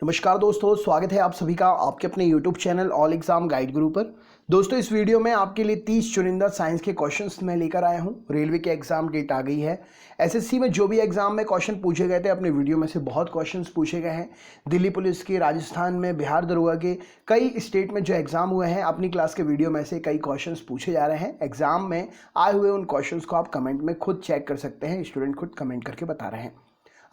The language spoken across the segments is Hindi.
नमस्कार दोस्तों, स्वागत है आप सभी का आपके अपने YouTube channel all exam guide गुरु पर। दोस्तों, इस वीडियो में आपके लिए 30 चुनिंदा साइंस के क्वेश्चंस मैं लेकर आया हूं। रेलवे के एग्जाम डेट आ गई है। एसएससी में जो भी एग्जाम में क्वेश्चन पूछे गए थे, अपने वीडियो में से बहुत क्वेश्चंस पूछे गए हैं। दिल्ली पुलिस के, राजस्थान में, बिहार दरोगा के, कई स्टेट में जो एग्जाम हुए हैं, अपनी क्लास के वीडियो में से कई क्वेश्चन पूछे जा रहे हैं। एग्जाम में आए हुए उन क्वेश्चन को आप कमेंट में खुद चेक कर सकते हैं। स्टूडेंट खुद कमेंट करके बता रहे हैं।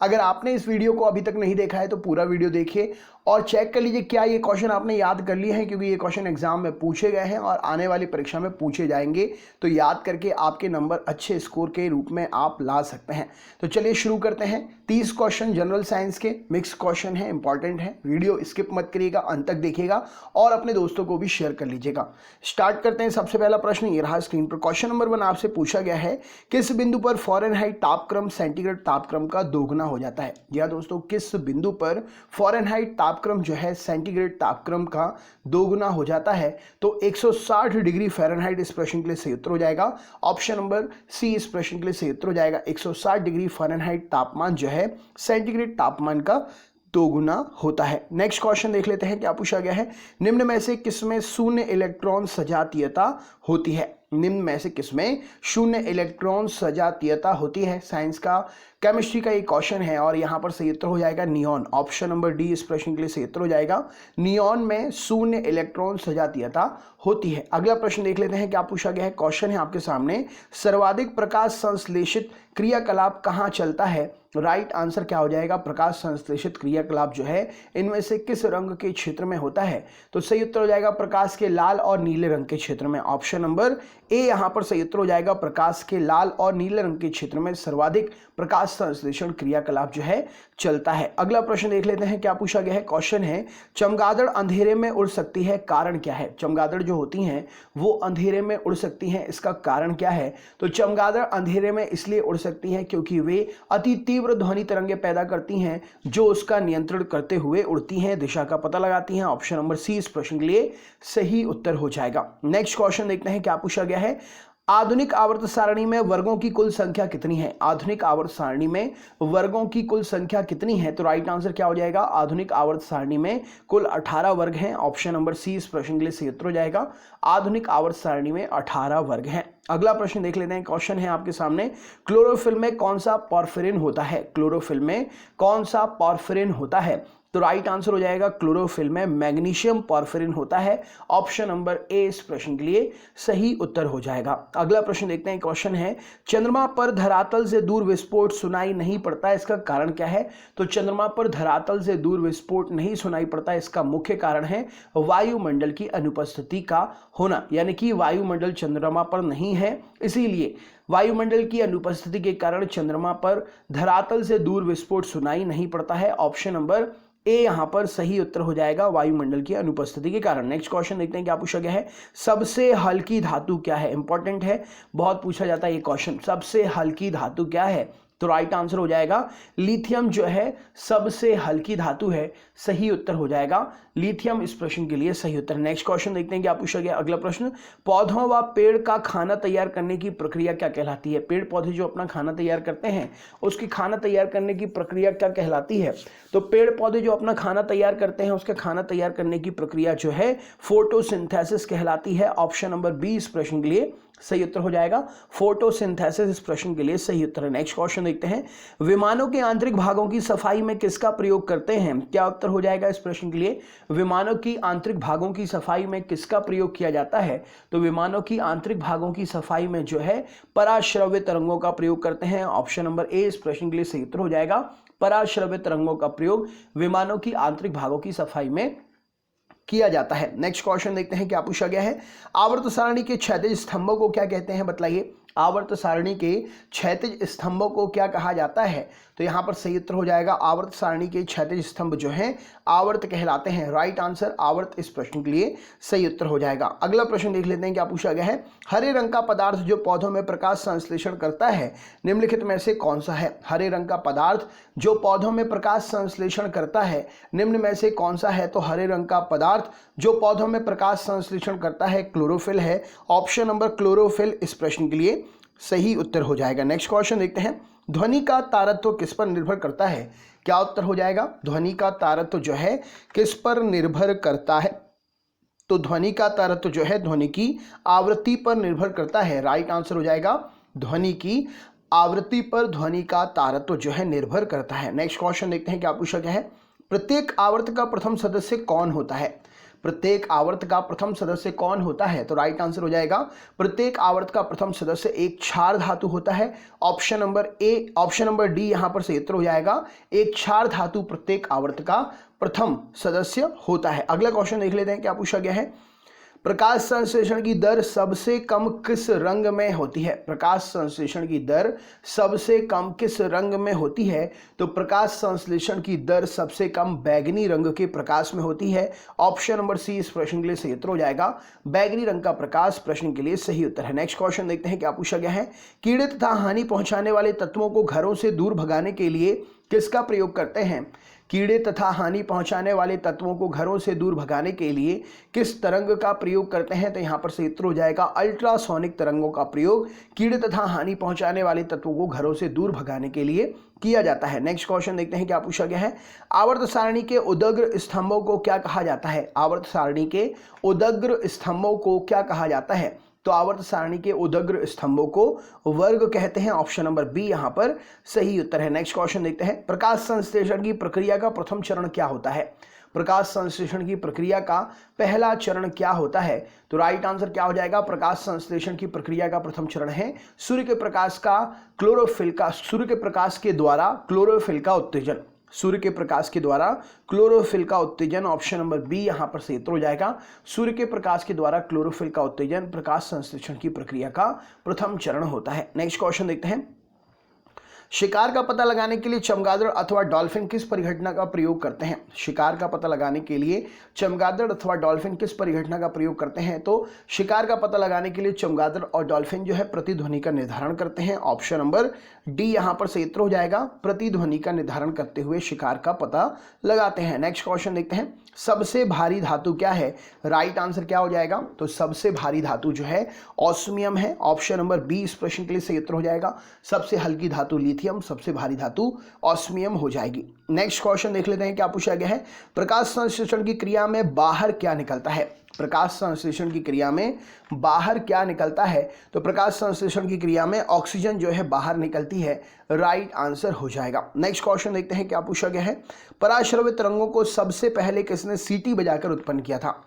अगर आपने इस वीडियो को अभी तक नहीं देखा है तो पूरा वीडियो देखिए और चेक कर लीजिए क्या ये क्वेश्चन आपने याद कर लिए हैं, क्योंकि ये क्वेश्चन एग्जाम में पूछे गए हैं और आने वाली परीक्षा में पूछे जाएंगे। तो याद करके आपके नंबर अच्छे स्कोर के रूप में आप ला सकते हैं। तो चलिए शुरू करते हैं। 30 क्वेश्चन जनरल साइंस के मिक्स क्वेश्चन है, इंपॉर्टेंट है। वीडियो स्किप मत करिएगा, अंत तक देखिएगा और अपने दोस्तों को भी शेयर कर लीजिएगा। स्टार्ट करते हैं। सबसे पहला प्रश्न ये रहा स्क्रीन पर। क्वेश्चन नंबर 1 आपसे पूछा गया है, किस बिंदु पर फ़ारेनहाइट तापक्रम सेंटीग्रेड तापक्रम का दोगुना हो जाता है। या दोस्तों, किस बिंदु पर फ़ारेनहाइट तापक्रम जो है सेंटीग्रेड तापक्रम का दोगुना हो जाता है। तो 160 डिग्री फ़ारेनहाइट इस प्रश्न के लिए सही उत्तर हो जाएगा। ऑप्शन नंबर सी इस प्रश्न के लिए सही उत्तर हो जाएगा। 160 डिग्री फ़ारेनहाइट तापमान जो है सेंटीग्रेड तापमान का दोगुना होता है। नेक्स्ट क्वेश्चन देख लेते हैं क्या पूछा गया है। निम्न में से किसमें शून्य इलेक्ट्रॉन सजातीयता होती है। निम्न में से किसमें शून्य इलेक्ट्रॉन सजातीयता होती है। साइंस का, केमिस्ट्री का ये क्वेश्चन है और यहाँ पर सही उत्तर हो जाएगा नियॉन। ऑप्शन नंबर डी इस प्रश्न के लिए सही उत्तर हो जाएगा। नियॉन में शून्य इलेक्ट्रॉन सजातीयता होती है। अगला प्रश्न देख लेते हैं क्या पूछा गया है। क्वेश्चन है आपके सामने, सर्वाधिक प्रकाश संश्लेषित क्रियाकलाप कहाँ चलता है। राइट आंसर क्या हो जाएगा। प्रकाश संश्लेषित क्रियाकलाप जो है इनमें से किस रंग के क्षेत्र में होता है। तो सही उत्तर हो जाएगा प्रकाश के लाल और नीले रंग के क्षेत्र में। ऑप्शन नंबर ए यहां पर सही उत्तर हो जाएगा। प्रकाश के लाल और नीले रंग के क्षेत्र में सर्वाधिक प्रकाश संश्लेषण क्रियाकलाप जो है चलता है। अगला प्रश्न देख लेते हैं क्या पूछा गया है। क्वेश्चन है, चमगादड़ अंधेरे में उड़ सकती है, कारण क्या है। चमगादड़ जो होती हैं वो अंधेरे में उड़ सकती हैं, इसका कारण क्या है। तो चमगादड़ अंधेरे में इसलिए उड़ सकती हैं क्योंकि वे अति तीव्र ध्वनि तरंगे पैदा करती हैं जो उसका नियंत्रण करते हुए उड़ती हैं, दिशा का पता लगाती हैं। ऑप्शन नंबर सी इस प्रश्न के लिए सही उत्तर हो जाएगा। नेक्स्ट क्वेश्चन देखते हैं क्या पूछा गया है। आधुनिक आवर्त सारणी में वर्गों की कुल संख्या कितनी है। आधुनिक आवर्त सारणी में वर्गों की कुल संख्या कितनी है। तो राइट आंसर क्या हो जाएगा। आधुनिक आवर्त सारणी में कुल 18 वर्ग हैं। ऑप्शन नंबर सी इस प्रश्न के लिए सही उत्तर हो जाएगा। आधुनिक आवर्त सारणी में 18 वर्ग हैं। अगला प्रश्न देख लेते हैं। क्वेश्चन है आपके सामने, क्लोरोफिल में कौन सा पॉर्फिरिन होता है। क्लोरोफिल में कौन सा पॉर्फिरिन होता है। तो राइट आंसर हो जाएगा क्लोरोफिल में मैग्नीशियम पॉर्फिरिन होता है। ऑप्शन नंबर ए इस प्रश्न के लिए सही उत्तर हो जाएगा। अगला प्रश्न देखते हैं। क्वेश्चन है, चंद्रमा पर धरातल से दूर विस्फोट सुनाई नहीं पड़ता, इसका कारण क्या है। तो चंद्रमा पर धरातल से दूर विस्फोट नहीं सुनाई पड़ता, इसका मुख्य कारण है वायुमंडल की अनुपस्थिति का होना, यानी कि वायुमंडल चंद्रमा पर नहीं है, इसीलिए वायुमंडल की अनुपस्थिति के कारण चंद्रमा पर धरातल से दूर विस्फोट सुनाई नहीं पड़ता है। ऑप्शन नंबर ए यहां पर सही उत्तर हो जाएगा, वायुमंडल की अनुपस्थिति के कारण। नेक्स्ट क्वेश्चन देखते हैं क्या पूछा गया है। सबसे हल्की धातु क्या है। इंपॉर्टेंट है, बहुत पूछा जाता है ये क्वेश्चन। सबसे हल्की धातु क्या है। तो राइट आंसर हो जाएगा लिथियम जो है सबसे हल्की धातु है, सही उत्तर हो जाएगा लिथियम इस प्रश्न के लिए सही उत्तर। नेक्स्ट क्वेश्चन देखते हैं क्या पूछा गया। अगला प्रश्न, पौधों व पेड़ का खाना तैयार करने की प्रक्रिया क्या कहलाती है। पेड़ पौधे जो अपना खाना तैयार करते हैं उसकी खाना तैयार करने की प्रक्रिया क्या कहलाती है। तो पेड़ पौधे जो अपना खाना तैयार करते हैं उसके खाना तैयार करने की प्रक्रिया जो है फोटोसिंथेसिस कहलाती है। ऑप्शन नंबर बी इस प्रश्न के लिए सही उत्तर हो जाएगा। फोटोसिंथेसिस इस प्रश्न के लिए सही उत्तर है। नेक्स्ट क्वेश्चन देखते हैं, विमानों के आंतरिक भागों की सफाई में किसका प्रयोग करते हैं। क्या उत्तर हो जाएगा इस प्रश्न के लिए। विमानों की आंतरिक भागों की सफाई में किसका प्रयोग किया जाता है। तो विमानों की आंतरिक भागों की सफाई में जो है पराश्रव्य तरंगों का प्रयोग करते हैं। ऑप्शन नंबर ए इस प्रश्न के लिए सही उत्तर हो जाएगा। पराश्रव्य तरंगों का प्रयोग विमानों की आंतरिक भागों की सफाई में किया जाता है। नेक्स्ट क्वेश्चन देखते हैं क्या पूछा गया है। आवर्त सारणी के क्षैतिज स्तंभों को क्या कहते हैं, बताइए। आवर्त सारणी के क्षैतिज स्तंभों को क्या कहा जाता है। तो यहाँ पर सही उत्तर हो जाएगा आवर्त सारणी के क्षैतिज स्तंभ जो हैं आवर्त कहलाते हैं। राइट आंसर आवर्त इस प्रश्न के लिए सही उत्तर हो जाएगा। अगला प्रश्न देख लेते हैं क्या पूछा गया है। हरे रंग का पदार्थ जो पौधों में प्रकाश संश्लेषण करता है निम्नलिखित में से कौन सा है। हरे रंग का पदार्थ जो पौधों में प्रकाश संश्लेषण करता है निम्न में से कौन सा है। तो हरे रंग का पदार्थ जो पौधों में प्रकाश संश्लेषण करता है क्लोरोफिल है। ऑप्शन नंबर क्लोरोफिल इस प्रश्न के लिए सही उत्तर हो जाएगा। नेक्स्ट क्वेश्चन देखते हैं, ध्वनि का तारत्व किस पर निर्भर करता है। क्या उत्तर हो जाएगा? ध्वनि का तारतम्य जो है किस पर निर्भर करता है? तो ध्वनि का तारतम्य जो है ध्वनि की आवृत्ति पर निर्भर करता है। राइट आंसर हो जाएगा ध्वनि की आवृत्ति पर ध्वनि का तारतम्य जो है निर्भर करता है। नेक्स्ट क्वेश्चन देखते हैं क्या पूछा गया है। प्रत्येक आवर्त का प्रथम सदस्य कौन होता है? प्रत्येक आवर्त का प्रथम सदस्य कौन होता है? तो राइट आंसर हो जाएगा प्रत्येक आवर्त का प्रथम सदस्य एक क्षार धातु होता है। Option number A, option number D यहां पर सही उत्तर हो जाएगा। एक क्षार धातु प्रत्येक आवर्त का प्रथम सदस्य होता है। अगला क्वेश्चन देख लेते हैं क्या पूछा गया है। प्रकाश संश्लेषण की दर सबसे कम किस रंग में होती है? प्रकाश संश्लेषण की दर सबसे कम किस रंग में होती है? तो प्रकाश संश्लेषण की दर सबसे कम बैगनी रंग के प्रकाश में होती है। ऑप्शन नंबर सी इस प्रश्न के लिए सही उत्तर हो जाएगा। बैगनी रंग का प्रकाश प्रश्न के लिए सही उत्तर है। नेक्स्ट क्वेश्चन देखते हैं क्या पूछा गया है। कीड़े तथा हानि पहुंचाने वाले तत्वों को घरों से दूर भगाने के लिए किसका प्रयोग करते हैं? कीड़े तथा हानि पहुंचाने वाले तत्वों को घरों से दूर भगाने के लिए किस तरंग का प्रयोग करते हैं? तो यहां पर सही उत्तर हो जाएगा अल्ट्रासोनिक तरंगों का प्रयोग कीड़े तथा हानि पहुंचाने वाले तत्वों को घरों से दूर भगाने के लिए किया जाता है। नेक्स्ट क्वेश्चन देखते हैं क्या पूछा गया है। आवर्त सारणी के उदग्र स्तंभों को क्या कहा जाता है? आवर्त सारणी के उदग्र स्तंभों को क्या कहा जाता है? तो आवर्त सारणी के उदग्र स्तंभों को वर्ग कहते हैं। ऑप्शन नंबर बी यहां पर सही उत्तर है। नेक्स्ट क्वेश्चन देखते हैं। प्रकाश संश्लेषण की प्रक्रिया का प्रथम चरण क्या होता है? प्रकाश संश्लेषण की प्रक्रिया का पहला चरण क्या होता है? तो राइट आंसर क्या हो जाएगा? प्रकाश संश्लेषण की प्रक्रिया का प्रथम चरण है सूर्य के प्रकाश के द्वारा क्लोरोफिल का उत्तेजन। सूर्य के प्रकाश के द्वारा क्लोरोफिल का उत्तेजन। ऑप्शन नंबर बी यहां पर सही उत्तर हो जाएगा। सूर्य के प्रकाश के द्वारा क्लोरोफिल का उत्तेजन प्रकाश संश्लेषण की प्रक्रिया का प्रथम चरण होता है। नेक्स्ट क्वेश्चन देखते हैं। शिकार का पता लगाने के लिए चमगादड़ अथवा डॉल्फिन किस परिघटना का प्रयोग करते हैं? शिकार का पता लगाने के लिए चमगादड़ अथवा डॉल्फिन किस परिघटना का प्रयोग करते हैं? तो शिकार का पता लगाने के लिए चमगादड़ और डॉल्फिन जो है प्रतिध्वनि का निर्धारण करते हैं। ऑप्शन नंबर डी यहां पर सही उत्तर हो जाएगा। प्रतिध्वनि का निर्धारण करते हुए शिकार का पता लगाते हैं। नेक्स्ट क्वेश्चन देखते हैं। सबसे भारी धातु क्या है? राइट आंसर क्या हो जाएगा? तो सबसे भारी धातु जो है ऑस्मियम है। ऑप्शन नंबर बी इस प्रश्न के लिए सही उत्तर हो जाएगा। सबसे हल्की धातु लिथियम, सबसे भारी धातु ऑस्मियम हो जाएगी। नेक्स्ट क्वेश्चन देख लेते हैं क्या पूछा गया है। प्रकाश संश्लेषण की क्रिया में बाहर क्या निकलता है? प्रकाश संश्लेषण की क्रिया में बाहर क्या निकलता है? तो प्रकाश संश्लेषण की क्रिया में ऑक्सीजन जो है बाहर निकलती है। राइट आंसर हो जाएगा। नेक्स्ट क्वेश्चन देखते हैं क्या पूछा गया है। पराश्रव्य तरंगों को सबसे पहले किसने सीटी बजाकर उत्पन्न किया था?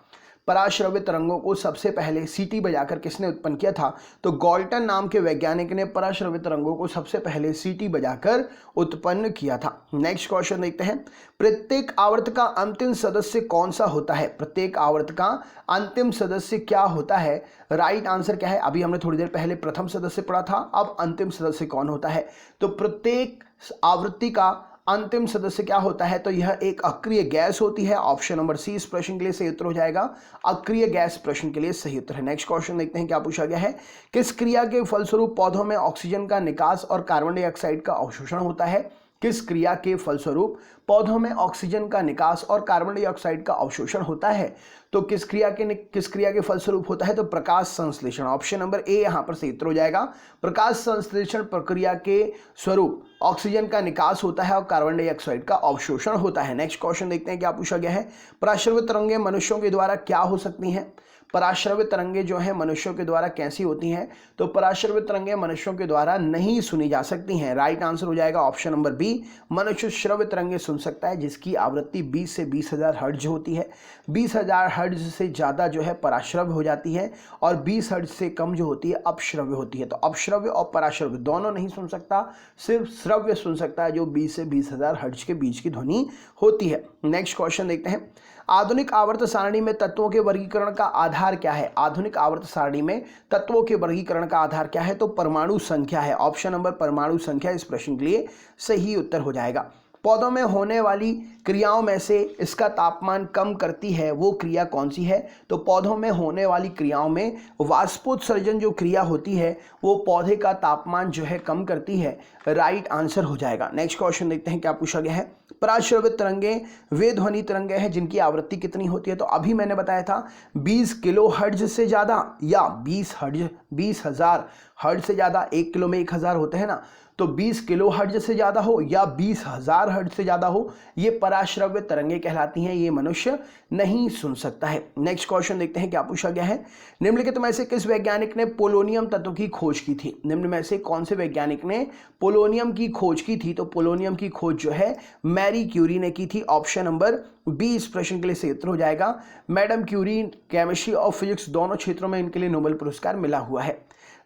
पराश्रव्य तरंगों को सबसे पहले सीटी बजाकर किसने उत्पन्न किया था? तो गॉल्टन नाम के वैज्ञानिक ने पराश्रव्य तरंगों को सबसे पहले सीटी बजाकर उत्पन्न किया था। नेक्स्ट क्वेश्चन देखते हैं। प्रत्येक आवर्त का अंतिम सदस्य कौन सा होता है? प्रत्येक आवर्त का अंतिम सदस्य क्या होता है? राइट आंसर क्या है? अभी हमने थोड़ी देर पहले प्रथम सदस्य पढ़ा था, अब अंतिम सदस्य कौन होता है? तो प्रत्येक आवृत्ति का अंतिम सदस्य क्या होता है? तो यह एक अक्रिय गैस होती है। ऑप्शन नंबर सी इस प्रश्न के लिए सही उत्तर हो जाएगा। अक्रिय गैस प्रश्न के लिए सही उत्तर है। नेक्स्ट क्वेश्चन देखते हैं क्या पूछा गया है। किस क्रिया के फलस्वरूप पौधों में ऑक्सीजन का निकास और कार्बन डाइऑक्साइड का अवशोषण होता है? किस क्रिया के फलस्वरूप पौधों में ऑक्सीजन का निकास और कार्बन डाइऑक्साइड का अवशोषण होता है? तो किस क्रिया के फलस्वरूप होता है? तो प्रकाश संश्लेषण। ऑप्शन नंबर ए यहां पर सही उत्तर हो जाएगा। प्रकाश संश्लेषण प्रक्रिया के स्वरूप ऑक्सीजन का निकास होता है और कार्बन डाइऑक्साइड का अवशोषण होता है। नेक्स्ट क्वेश्चन देखते हैं क्या पूछा गया है। पराश्रव्य तरंगें मनुष्यों के द्वारा क्या हो सकती हैं? पराश्रव्य तरंगें जो हैं मनुष्यों के द्वारा कैसी होती हैं? तो पराश्रव्य तरंगें मनुष्यों के द्वारा नहीं सुनी जा सकती हैं। राइट आंसर हो जाएगा ऑप्शन नंबर बी। मनुष्य श्रव्य तरंगें सुन सकता है जिसकी आवृत्ति 20 से 20,000 हर्ट्ज होती है। 20,000 हर्ट्ज से ज़्यादा जो है पराश्रव्य हो जाती है और 20 हर्ट्ज से कम जो होती है अपश्रव्य होती है। तो अपश्रव्य और पराश्रव्य दोनों नहीं सुन सकता, सिर्फ श्रव्य सुन सकता है जो 20 से 20,000 हर्ट्ज के बीच की ध्वनि होती है। नेक्स्ट क्वेश्चन देखते हैं। आधुनिक आवर्त सारणी में तत्वों के वर्गीकरण का आधार क्या है? आधुनिक आवर्त सारणी में तत्वों के वर्गीकरण का आधार क्या है? तो परमाणु संख्या है। ऑप्शन नंबर परमाणु संख्या इस प्रश्न के लिए सही उत्तर हो जाएगा। पौधों में होने वाली क्रियाओं में से इसका तापमान कम करती है वो क्रिया कौन सी है? तो पौधों में होने वाली क्रियाओं में वाष्पोत्सर्जन जो क्रिया होती है वो पौधे का तापमान जो है कम करती है। राइट आंसर हो जाएगा। नेक्स्ट क्वेश्चन देखते हैं क्या पूछा गया है। पराश्रव्य तरंगें वे ध्वनि तरंगें हैं जिनकी आवृत्ति कितनी होती है? तो अभी मैंने बताया था 20 किलो हर्ट्ज से ज़्यादा या 20,000 हर्ट्ज से ज़्यादा। 1 किलो में 1000 होते हैं ना, तो 20 किलो हर्ट्ज से ज़्यादा हो या 20,000 हर्ट्ज से ज़्यादा हो, ये पराश्रव्य तरंगे कहलाती हैं, ये मनुष्य नहीं सुन सकता है। नेक्स्ट क्वेश्चन देखते हैं क्या पूछा गया है। निम्नलिखित में से किस वैज्ञानिक ने पोलोनियम तत्व की खोज की थी? निम्न में से कौन से वैज्ञानिक ने पोलोनियम की खोज की थी? तो पोलोनियम की खोज जो है मैरी क्यूरी ने की थी। ऑप्शन नंबर बी इस प्रश्न के लिए सही उत्तर हो जाएगा। मैडम क्यूरी केमिस्ट्री और फिजिक्स दोनों क्षेत्रों में इनके लिए नोबेल पुरस्कार मिला हुआ है।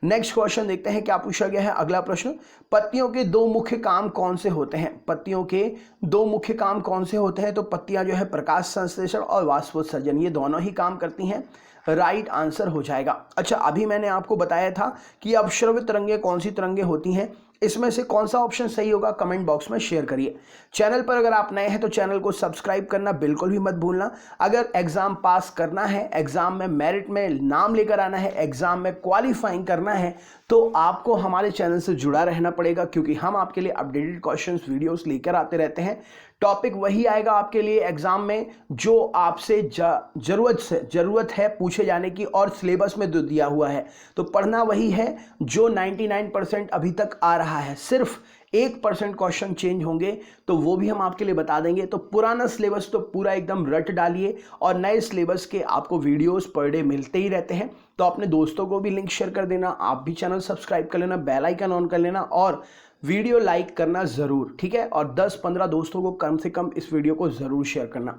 नेक्स्ट क्वेश्चन देखते हैं क्या पूछा गया है। अगला प्रश्न, पत्तियों के दो मुख्य काम कौन से होते हैं? पत्तियों के दो मुख्य काम कौन से होते हैं? तो पत्तियां जो है प्रकाश संश्लेषण और वाष्पोत्सर्जन, ये दोनों ही काम करती हैं। राइट आंसर हो जाएगा। अच्छा, अभी मैंने आपको बताया था कि अपश्रव्य तरंगे कौन सी तरंगे होती हैं, इसमें से कौन सा ऑप्शन सही होगा कमेंट बॉक्स में शेयर करिए। चैनल पर अगर आप नए हैं तो चैनल को सब्सक्राइब करना बिल्कुल भी मत भूलना। अगर एग्जाम पास करना है, एग्जाम में मेरिट में नाम लेकर आना है, एग्जाम में क्वालिफाइंग करना है, तो आपको हमारे चैनल से जुड़ा रहना पड़ेगा, क्योंकि हम आपके लिए अपडेटेड क्वेश्चंस वीडियोस लेकर आते रहते हैं। टॉपिक वही आएगा आपके लिए एग्जाम में जो आपसे जरूरत है पूछे जाने की, और सिलेबस में दिया हुआ है, तो पढ़ना वही है जो 99% अभी तक आ रहा है। सिर्फ 1% क्वेश्चन चेंज होंगे, तो वो भी हम आपके लिए बता देंगे। तो पुराना सिलेबस तो पूरा एकदम रट डालिए, और नए सिलेबस के आपको वीडियोस पर डे मिलते ही रहते हैं। तो अपने दोस्तों को भी लिंक शेयर कर देना, आप भी चैनल सब्सक्राइब कर लेना, बेल आइकन ऑन कर लेना, और वीडियो लाइक करना ज़रूर, ठीक है। और 10-15 दोस्तों को कम से कम इस वीडियो को ज़रूर शेयर करना।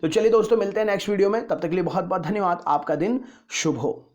तो चलिए दोस्तों, मिलते हैं नेक्स्ट वीडियो में। तब तक के लिए बहुत बहुत धन्यवाद। आपका दिन शुभ हो।